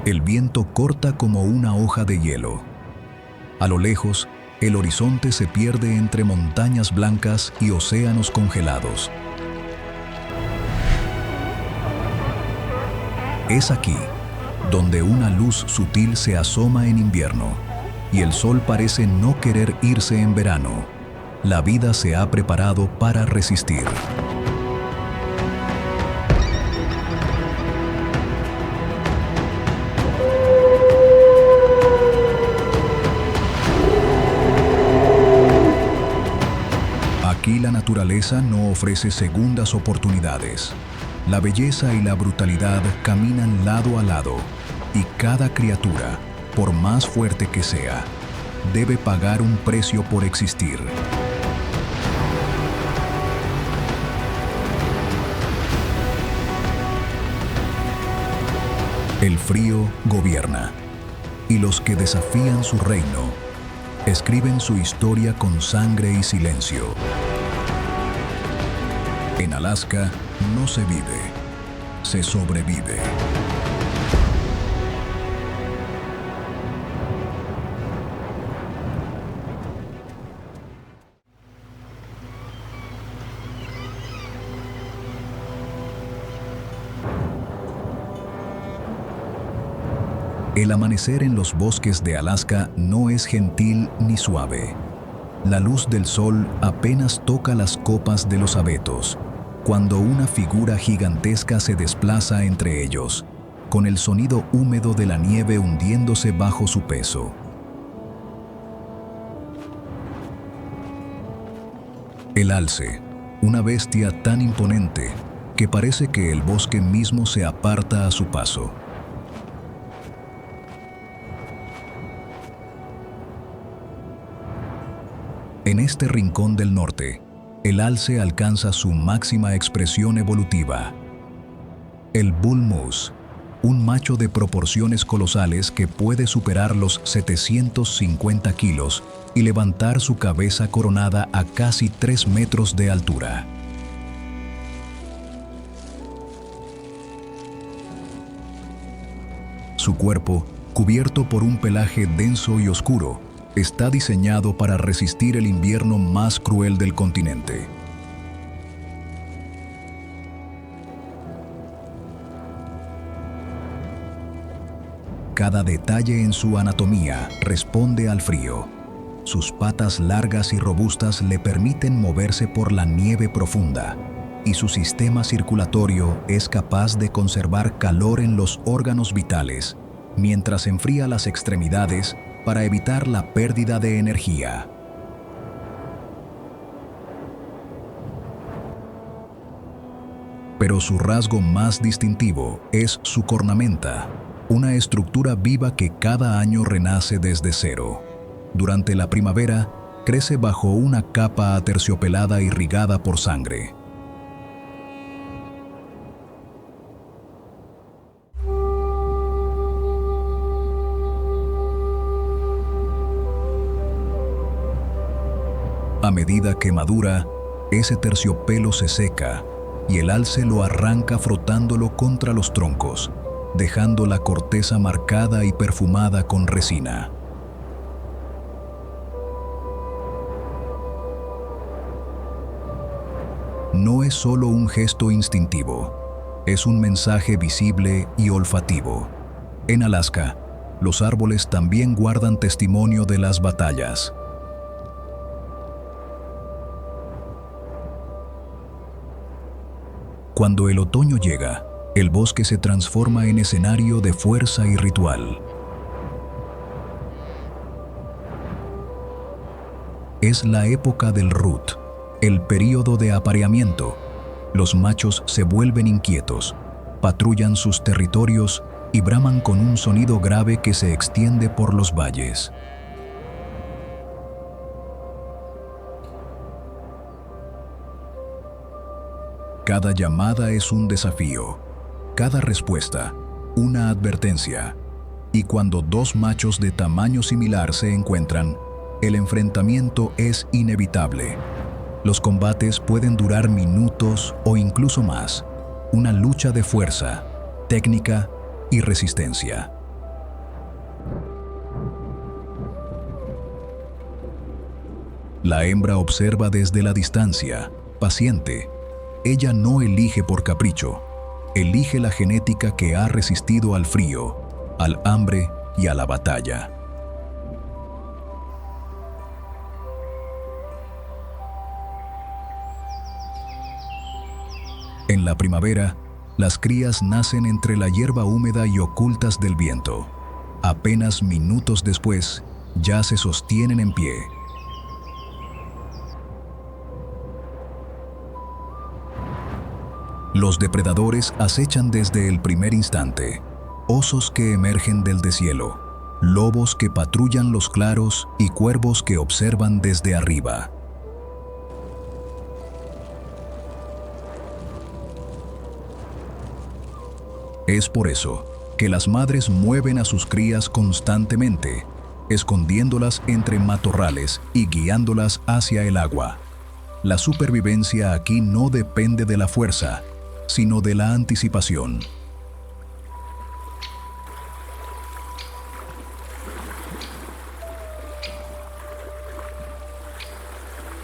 El viento corta como una hoja de hielo. A lo lejos, el horizonte se pierde entre montañas blancas y océanos congelados. Es aquí, donde una luz sutil se asoma en invierno y el sol parece no querer irse en verano. La vida se ha preparado para resistir. Aquí la naturaleza no ofrece segundas oportunidades. La belleza y la brutalidad caminan lado a lado, y cada criatura, por más fuerte que sea, debe pagar un precio por existir. El frío gobierna, y los que desafían su reino escriben su historia con sangre y silencio. En Alaska no se vive, se sobrevive. El amanecer en los bosques de Alaska no es gentil ni suave. La luz del sol apenas toca las copas de los abetos, cuando una figura gigantesca se desplaza entre ellos, con el sonido húmedo de la nieve hundiéndose bajo su peso. El alce, una bestia tan imponente que parece que el bosque mismo se aparta a su paso. En este rincón del norte, el alce alcanza su máxima expresión evolutiva. El bull moose, un macho de proporciones colosales que puede superar los 750 kilos y levantar su cabeza coronada a casi 3 metros de altura. Su cuerpo, cubierto por un pelaje denso y oscuro, está diseñado para resistir el invierno más cruel del continente. Cada detalle en su anatomía responde al frío. Sus patas largas y robustas le permiten moverse por la nieve profunda, y su sistema circulatorio es capaz de conservar calor en los órganos vitales, mientras enfría las extremidades para evitar la pérdida de energía. Pero su rasgo más distintivo es su cornamenta, una estructura viva que cada año renace desde cero. Durante la primavera, crece bajo una capa aterciopelada irrigada por sangre. A medida que madura, ese terciopelo se seca y el alce lo arranca frotándolo contra los troncos, dejando la corteza marcada y perfumada con resina. No es solo un gesto instintivo, es un mensaje visible y olfativo. En Alaska, los árboles también guardan testimonio de las batallas. Cuando el otoño llega, el bosque se transforma en escenario de fuerza y ritual. Es la época del rut, el período de apareamiento. Los machos se vuelven inquietos, patrullan sus territorios y braman con un sonido grave que se extiende por los valles. Cada llamada es un desafío, cada respuesta, una advertencia. Y cuando dos machos de tamaño similar se encuentran, el enfrentamiento es inevitable. Los combates pueden durar minutos o incluso más. Una lucha de fuerza, técnica y resistencia. La hembra observa desde la distancia, paciente. Ella no elige por capricho, elige la genética que ha resistido al frío, al hambre y a la batalla. En la primavera, las crías nacen entre la hierba húmeda y ocultas del viento. Apenas minutos después, ya se sostienen en pie. Los depredadores acechan desde el primer instante. Osos que emergen del deshielo, lobos que patrullan los claros y cuervos que observan desde arriba. Es por eso que las madres mueven a sus crías constantemente, escondiéndolas entre matorrales y guiándolas hacia el agua. La supervivencia aquí no depende de la fuerza, sino de la anticipación.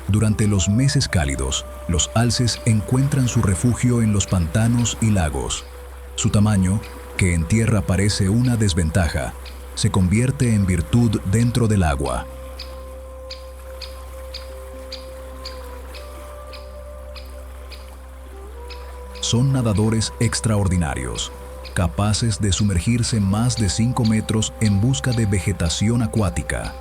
Durante los meses cálidos, los alces encuentran su refugio en los pantanos y lagos. Su tamaño, que en tierra parece una desventaja, se convierte en virtud dentro del agua. Son nadadores extraordinarios, capaces de sumergirse más de 5 metros en busca de vegetación acuática.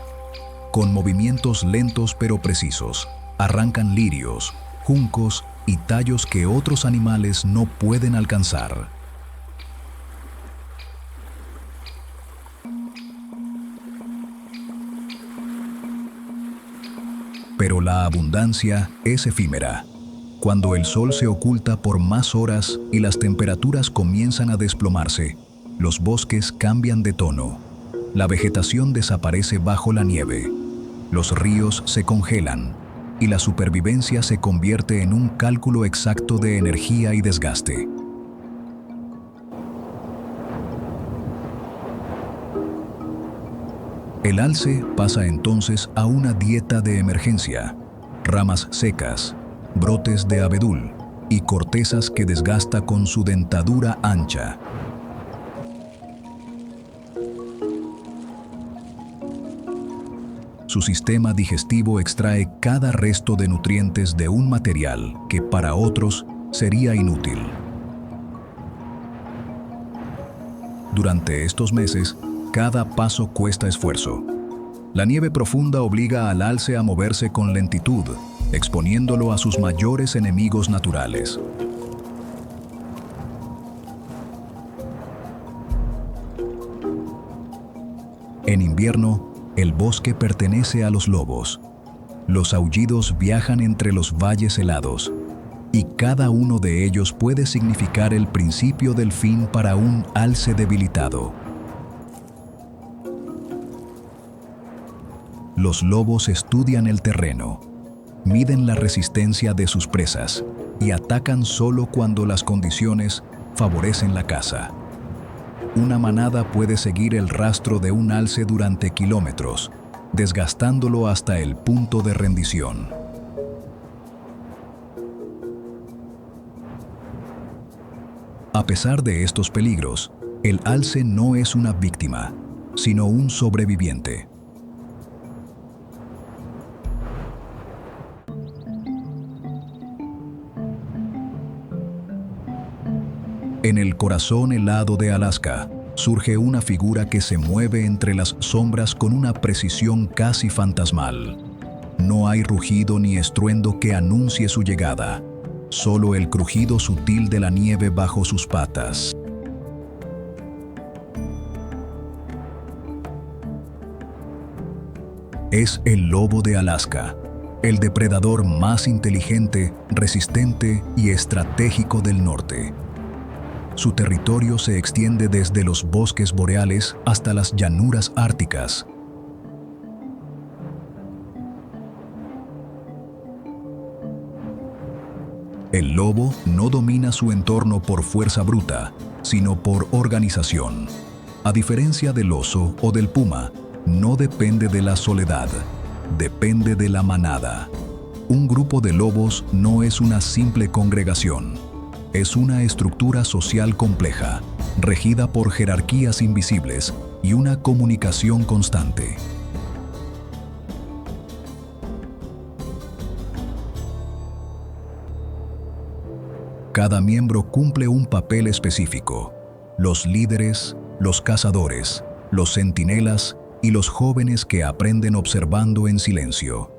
Con movimientos lentos pero precisos, arrancan lirios, juncos y tallos que otros animales no pueden alcanzar. Pero la abundancia es efímera. Cuando el sol se oculta por más horas y las temperaturas comienzan a desplomarse, los bosques cambian de tono. La vegetación desaparece bajo la nieve. Los ríos se congelan y la supervivencia se convierte en un cálculo exacto de energía y desgaste. El alce pasa entonces a una dieta de emergencia: ramas secas, brotes de abedul y cortezas que desgasta con su dentadura ancha. Su sistema digestivo extrae cada resto de nutrientes de un material que para otros sería inútil. Durante estos meses, cada paso cuesta esfuerzo. La nieve profunda obliga al alce a moverse con lentitud, exponiéndolo a sus mayores enemigos naturales. En invierno, el bosque pertenece a los lobos. Los aullidos viajan entre los valles helados, y cada uno de ellos puede significar el principio del fin para un alce debilitado. Los lobos estudian el terreno, miden la resistencia de sus presas y atacan solo cuando las condiciones favorecen la caza. Una manada puede seguir el rastro de un alce durante kilómetros, desgastándolo hasta el punto de rendición. A pesar de estos peligros, el alce no es una víctima, sino un sobreviviente. En el corazón helado de Alaska, surge una figura que se mueve entre las sombras con una precisión casi fantasmal. No hay rugido ni estruendo que anuncie su llegada, solo el crujido sutil de la nieve bajo sus patas. Es el lobo de Alaska, el depredador más inteligente, resistente y estratégico del norte. Su territorio se extiende desde los bosques boreales hasta las llanuras árticas. El lobo no domina su entorno por fuerza bruta, sino por organización. A diferencia del oso o del puma, no depende de la soledad, depende de la manada. Un grupo de lobos no es una simple congregación. Es una estructura social compleja, regida por jerarquías invisibles y una comunicación constante. Cada miembro cumple un papel específico. Los líderes, los cazadores, los centinelas y los jóvenes que aprenden observando en silencio.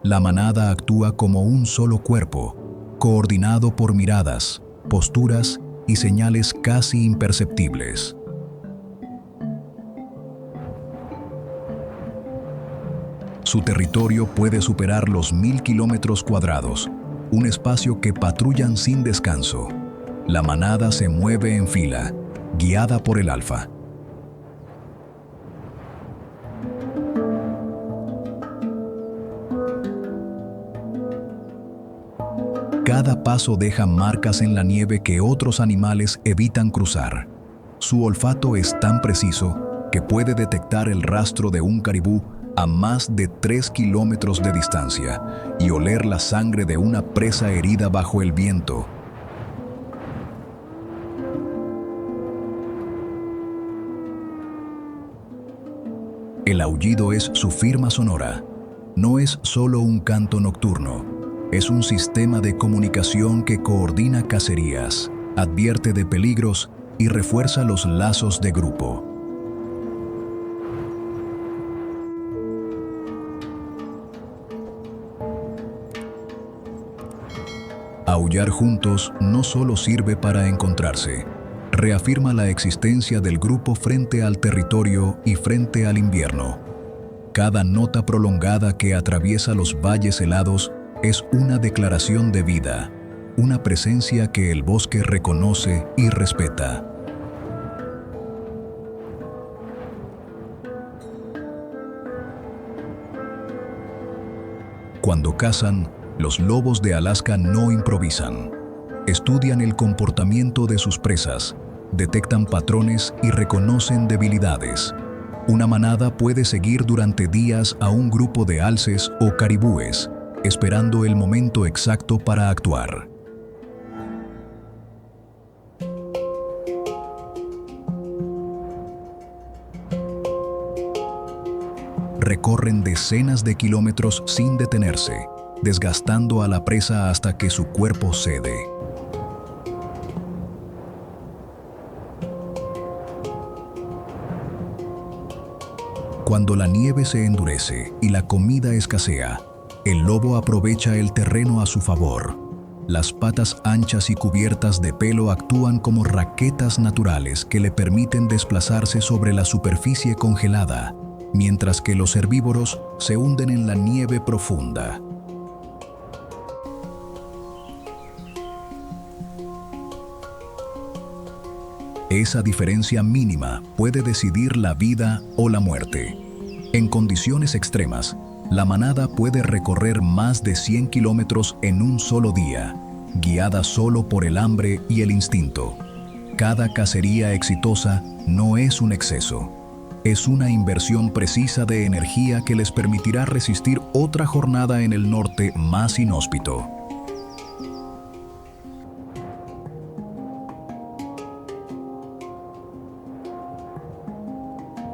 La manada actúa como un solo cuerpo, coordinado por miradas, posturas y señales casi imperceptibles. Su territorio puede superar los 1000 kilómetros cuadrados, un espacio que patrullan sin descanso. La manada se mueve en fila, guiada por el alfa. Cada paso deja marcas en la nieve que otros animales evitan cruzar. Su olfato es tan preciso que puede detectar el rastro de un caribú a más de 3 kilómetros de distancia y oler la sangre de una presa herida bajo el viento. El aullido es su firma sonora. No es solo un canto nocturno, es un sistema de comunicación que coordina cacerías, advierte de peligros y refuerza los lazos de grupo. Aullar juntos no solo sirve para encontrarse, reafirma la existencia del grupo frente al territorio y frente al invierno. Cada nota prolongada que atraviesa los valles helados es una declaración de vida, una presencia que el bosque reconoce y respeta. Cuando cazan, los lobos de Alaska no improvisan. Estudian el comportamiento de sus presas, detectan patrones y reconocen debilidades. Una manada puede seguir durante días a un grupo de alces o caribúes, esperando el momento exacto para actuar. Recorren decenas de kilómetros sin detenerse, desgastando a la presa hasta que su cuerpo cede. Cuando la nieve se endurece y la comida escasea, el lobo aprovecha el terreno a su favor. Las patas anchas y cubiertas de pelo actúan como raquetas naturales que le permiten desplazarse sobre la superficie congelada, mientras que los herbívoros se hunden en la nieve profunda. Esa diferencia mínima puede decidir la vida o la muerte. En condiciones extremas, la manada puede recorrer más de 100 kilómetros en un solo día, guiada solo por el hambre y el instinto. Cada cacería exitosa no es un exceso. Es una inversión precisa de energía que les permitirá resistir otra jornada en el norte más inhóspito.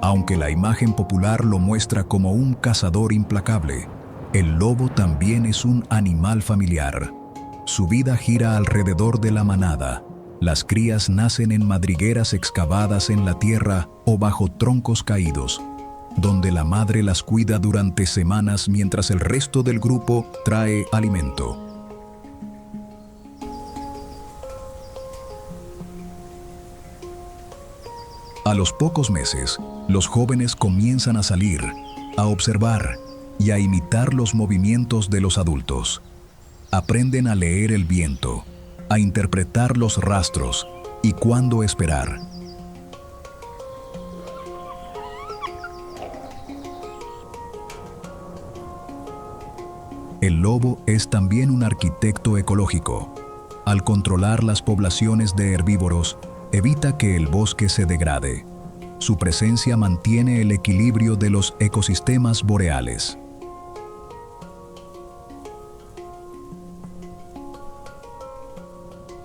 Aunque la imagen popular lo muestra como un cazador implacable, el lobo también es un animal familiar. Su vida gira alrededor de la manada. Las crías nacen en madrigueras excavadas en la tierra o bajo troncos caídos, donde la madre las cuida durante semanas mientras el resto del grupo trae alimento. A los pocos meses, los jóvenes comienzan a salir, a observar y a imitar los movimientos de los adultos. Aprenden a leer el viento, a interpretar los rastros y cuándo esperar. El lobo es también un arquitecto ecológico. Al controlar las poblaciones de herbívoros, evita que el bosque se degrade. Su presencia mantiene el equilibrio de los ecosistemas boreales.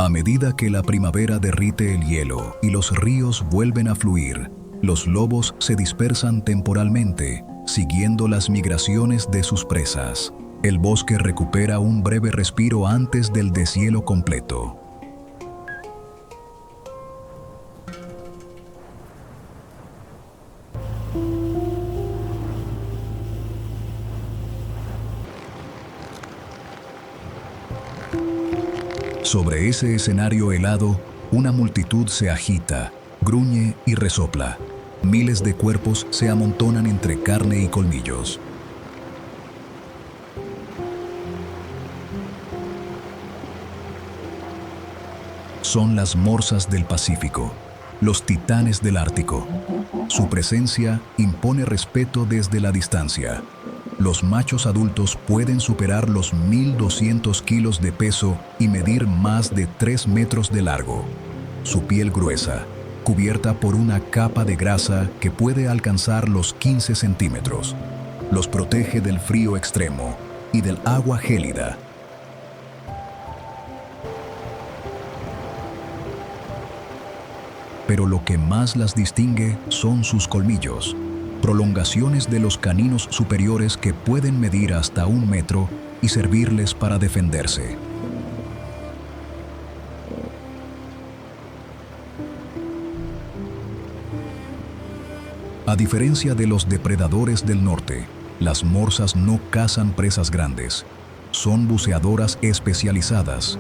A medida que la primavera derrite el hielo y los ríos vuelven a fluir, los lobos se dispersan temporalmente, siguiendo las migraciones de sus presas. El bosque recupera un breve respiro antes del deshielo completo. Sobre ese escenario helado, una multitud se agita, gruñe y resopla. Miles de cuerpos se amontonan entre carne y colmillos. Son las morsas del Pacífico, los titanes del Ártico. Su presencia impone respeto desde la distancia. Los machos adultos pueden superar los 1.200 kilos de peso y medir más de 3 metros de largo. Su piel gruesa, cubierta por una capa de grasa que puede alcanzar los 15 centímetros, los protege del frío extremo y del agua gélida. Pero lo que más las distingue son sus colmillos, prolongaciones de los caninos superiores que pueden medir hasta 1 metro y servirles para defenderse. A diferencia de los depredadores del norte, las morsas no cazan presas grandes. Son buceadoras especializadas.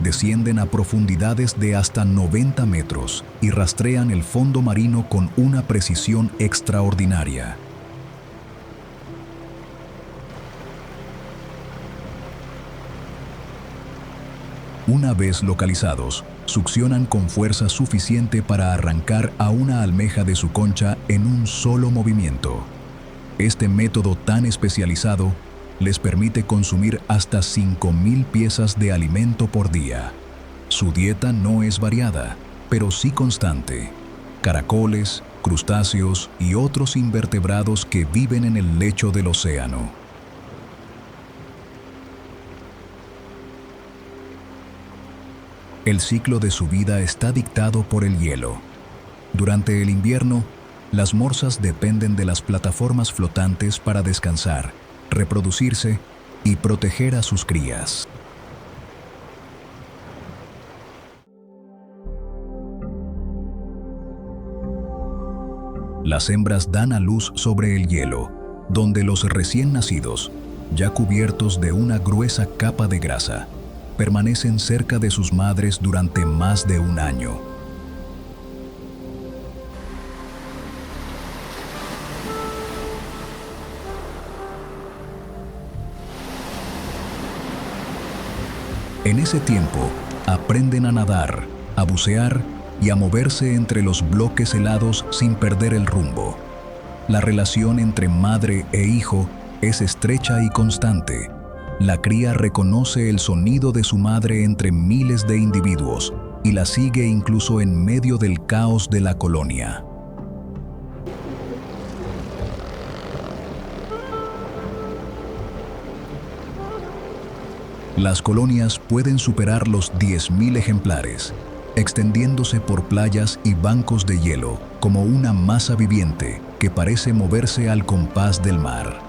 Descienden a profundidades de hasta 90 metros y rastrean el fondo marino con una precisión extraordinaria. Una vez localizados, succionan con fuerza suficiente para arrancar a una almeja de su concha en un solo movimiento. Este método tan especializado les permite consumir hasta 5.000 piezas de alimento por día. Su dieta no es variada, pero sí constante. Caracoles, crustáceos y otros invertebrados que viven en el lecho del océano. El ciclo de su vida está dictado por el hielo. Durante el invierno, las morsas dependen de las plataformas flotantes para descansar, reproducirse y proteger a sus crías. Las hembras dan a luz sobre el hielo, donde los recién nacidos, ya cubiertos de una gruesa capa de grasa, permanecen cerca de sus madres durante más de 1 año. En ese tiempo, aprenden a nadar, a bucear y a moverse entre los bloques helados sin perder el rumbo. La relación entre madre e hijo es estrecha y constante. La cría reconoce el sonido de su madre entre miles de individuos y la sigue incluso en medio del caos de la colonia. Las colonias pueden superar los 10.000 ejemplares, extendiéndose por playas y bancos de hielo como una masa viviente que parece moverse al compás del mar.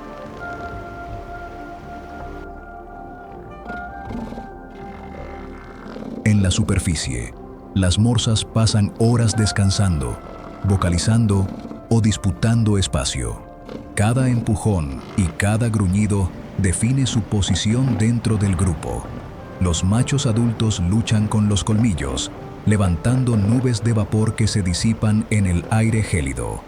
En la superficie, las morsas pasan horas descansando, vocalizando o disputando espacio. Cada empujón y cada gruñido define su posición dentro del grupo. Los machos adultos luchan con los colmillos, levantando nubes de vapor que se disipan en el aire gélido.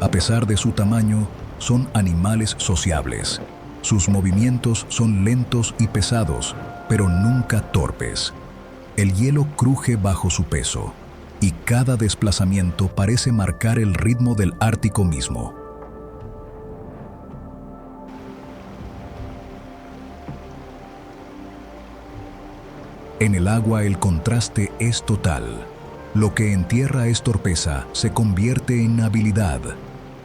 A pesar de su tamaño, son animales sociables. Sus movimientos son lentos y pesados, pero nunca torpes. El hielo cruje bajo su peso, y cada desplazamiento parece marcar el ritmo del Ártico mismo. En el agua el contraste es total. Lo que en tierra es torpeza se convierte en habilidad.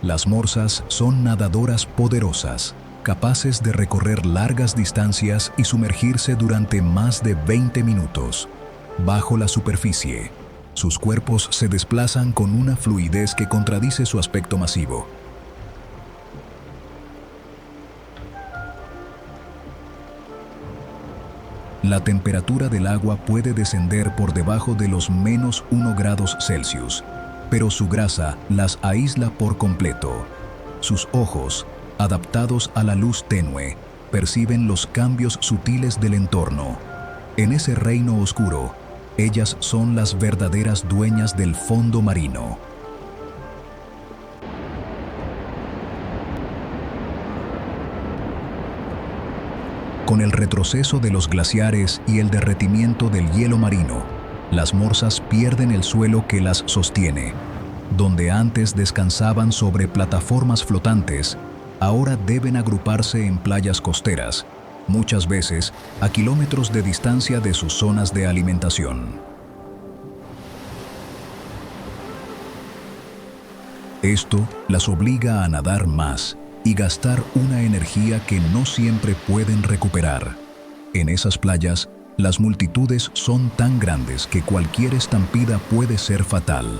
Las morsas son nadadoras poderosas, capaces de recorrer largas distancias y sumergirse durante más de 20 minutos. Bajo la superficie, sus cuerpos se desplazan con una fluidez que contradice su aspecto masivo. La temperatura del agua puede descender por debajo de los -1 grados Celsius, pero su grasa las aísla por completo. Sus ojos, adaptados a la luz tenue, perciben los cambios sutiles del entorno. En ese reino oscuro, ellas son las verdaderas dueñas del fondo marino. Con el retroceso de los glaciares y el derretimiento del hielo marino, las morsas pierden el suelo que las sostiene. Donde antes descansaban sobre plataformas flotantes, ahora deben agruparse en playas costeras, muchas veces a kilómetros de distancia de sus zonas de alimentación. Esto las obliga a nadar más y gastar una energía que no siempre pueden recuperar. En esas playas, las multitudes son tan grandes que cualquier estampida puede ser fatal.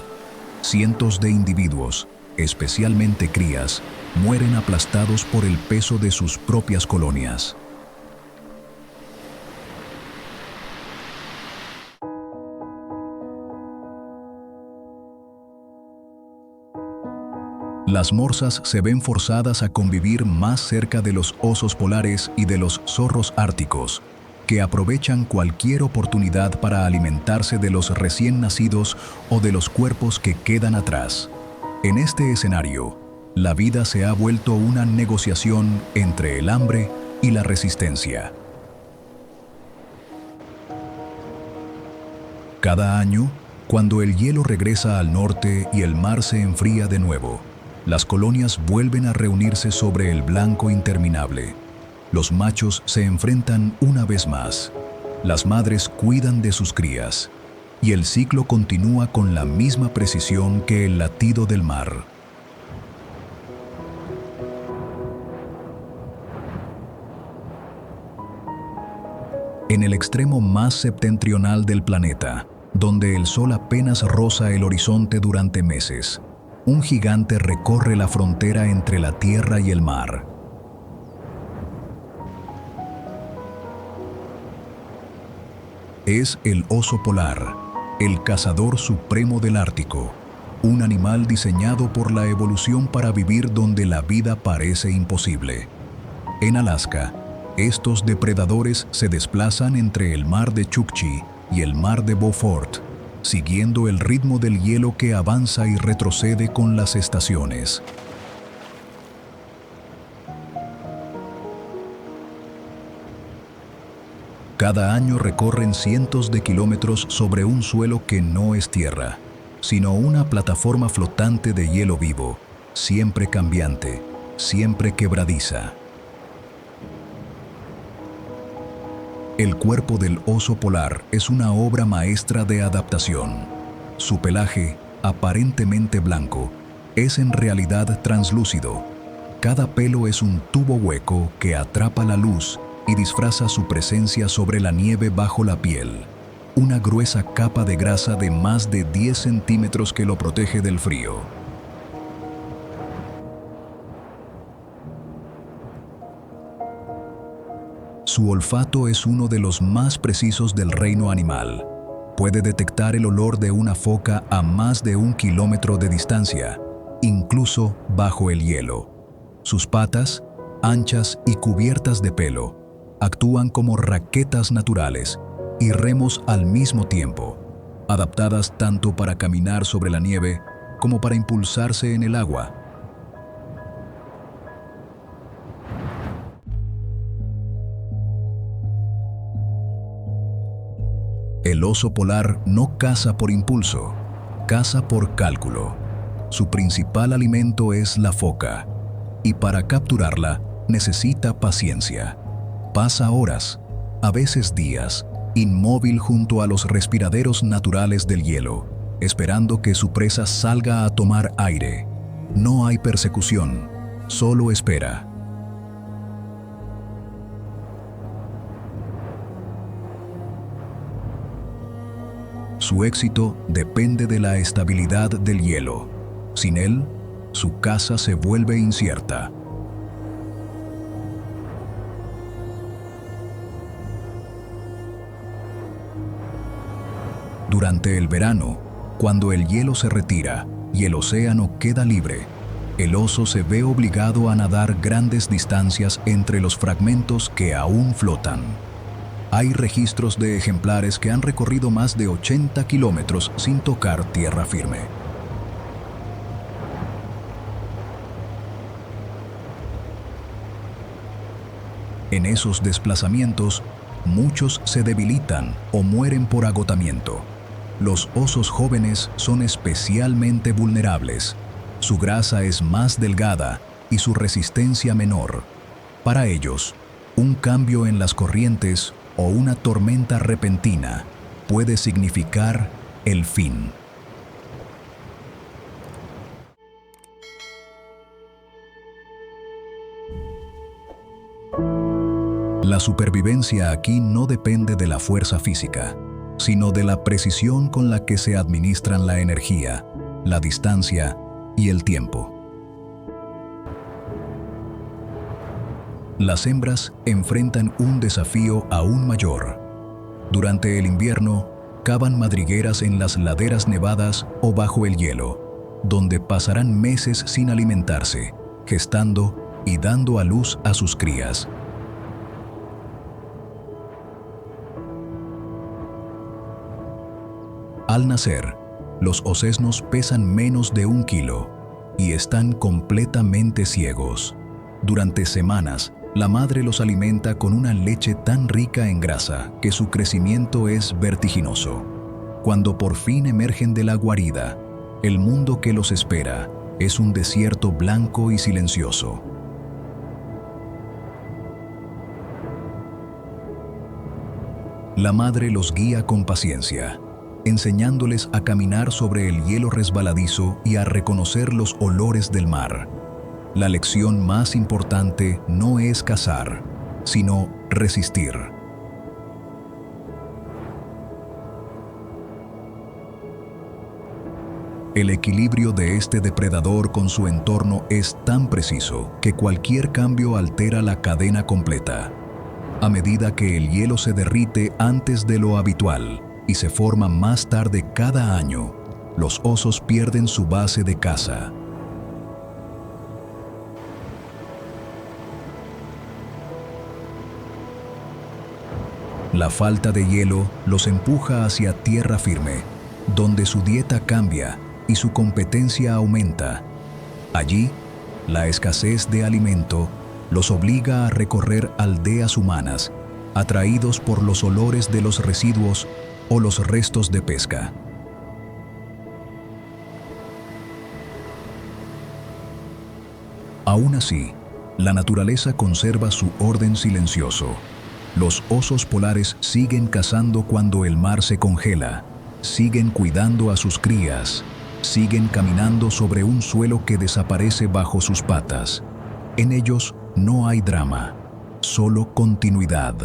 Cientos de individuos, especialmente crías, mueren aplastados por el peso de sus propias colonias. Las morsas se ven forzadas a convivir más cerca de los osos polares y de los zorros árticos, que aprovechan cualquier oportunidad para alimentarse de los recién nacidos o de los cuerpos que quedan atrás. En este escenario, la vida se ha vuelto una negociación entre el hambre y la resistencia. Cada año, cuando el hielo regresa al norte y el mar se enfría de nuevo, las colonias vuelven a reunirse sobre el blanco interminable. Los machos se enfrentan una vez más. Las madres cuidan de sus crías. Y el ciclo continúa con la misma precisión que el latido del mar. En el extremo más septentrional del planeta, donde el sol apenas roza el horizonte durante meses, un gigante recorre la frontera entre la tierra y el mar. Es el oso polar, el cazador supremo del Ártico, un animal diseñado por la evolución para vivir donde la vida parece imposible. En Alaska, estos depredadores se desplazan entre el mar de Chukchi y el mar de Beaufort, siguiendo el ritmo del hielo que avanza y retrocede con las estaciones. Cada año recorren cientos de kilómetros sobre un suelo que no es tierra, sino una plataforma flotante de hielo vivo, siempre cambiante, siempre quebradiza. El cuerpo del oso polar es una obra maestra de adaptación. Su pelaje, aparentemente blanco, es en realidad translúcido. Cada pelo es un tubo hueco que atrapa la luz y disfraza su presencia sobre la nieve bajo la piel. Una gruesa capa de grasa de más de 10 centímetros que lo protege del frío. Su olfato es uno de los más precisos del reino animal. Puede detectar el olor de una foca a más de 1 kilómetro de distancia, incluso bajo el hielo. Sus patas, anchas y cubiertas de pelo, actúan como raquetas naturales y remos al mismo tiempo, adaptadas tanto para caminar sobre la nieve como para impulsarse en el agua. El oso polar no caza por impulso, caza por cálculo. Su principal alimento es la foca, y para capturarla necesita paciencia. Pasa horas, a veces días, inmóvil junto a los respiraderos naturales del hielo, esperando que su presa salga a tomar aire. No hay persecución, solo espera. Su éxito depende de la estabilidad del hielo. Sin él, su caza se vuelve incierta. Durante el verano, cuando el hielo se retira y el océano queda libre, el oso se ve obligado a nadar grandes distancias entre los fragmentos que aún flotan. Hay registros de ejemplares que han recorrido más de 80 kilómetros sin tocar tierra firme. En esos desplazamientos, muchos se debilitan o mueren por agotamiento. Los osos jóvenes son especialmente vulnerables. Su grasa es más delgada y su resistencia menor. Para ellos, un cambio en las corrientes o una tormenta repentina puede significar el fin. La supervivencia aquí no depende de la fuerza física, sino de la precisión con la que se administran la energía, la distancia y el tiempo. Las hembras enfrentan un desafío aún mayor. Durante el invierno, cavan madrigueras en las laderas nevadas o bajo el hielo, donde pasarán meses sin alimentarse, gestando y dando a luz a sus crías. Al nacer, los osesnos pesan menos de 1 kilo y están completamente ciegos. Durante semanas, la madre los alimenta con una leche tan rica en grasa que su crecimiento es vertiginoso. Cuando por fin emergen de la guarida, el mundo que los espera es un desierto blanco y silencioso. La madre los guía con paciencia, enseñándoles a caminar sobre el hielo resbaladizo y a reconocer los olores del mar. La lección más importante no es cazar, sino resistir. El equilibrio de este depredador con su entorno es tan preciso que cualquier cambio altera la cadena completa. A medida que el hielo se derrite antes de lo habitual y se forma más tarde cada año, los osos pierden su base de caza. La falta de hielo los empuja hacia tierra firme, donde su dieta cambia y su competencia aumenta. Allí, la escasez de alimento los obliga a recorrer aldeas humanas, atraídos por los olores de los residuos o los restos de pesca. Aún así, la naturaleza conserva su orden silencioso. Los osos polares siguen cazando cuando el mar se congela, siguen cuidando a sus crías, siguen caminando sobre un suelo que desaparece bajo sus patas. En ellos no hay drama, solo continuidad.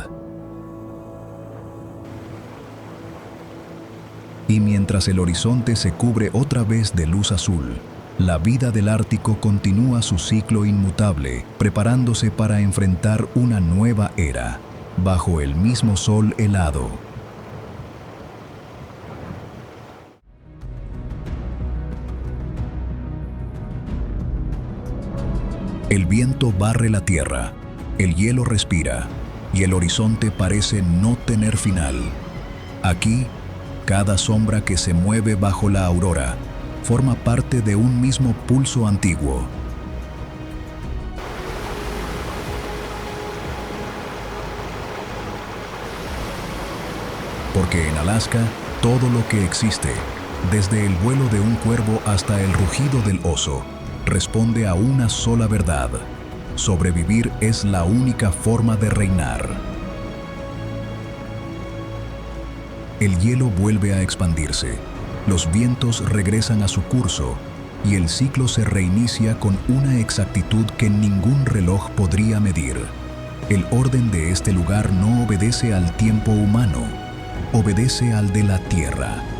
Y mientras el horizonte se cubre otra vez de luz azul, la vida del Ártico continúa su ciclo inmutable, preparándose para enfrentar una nueva era, bajo el mismo sol helado. El viento barre la tierra, el hielo respira, y el horizonte parece no tener final. Aquí, cada sombra que se mueve bajo la aurora forma parte de un mismo pulso antiguo. Porque en Alaska, todo lo que existe, desde el vuelo de un cuervo hasta el rugido del oso, responde a una sola verdad: sobrevivir es la única forma de reinar. El hielo vuelve a expandirse, los vientos regresan a su curso y el ciclo se reinicia con una exactitud que ningún reloj podría medir. El orden de este lugar no obedece al tiempo humano, obedece al de la Tierra.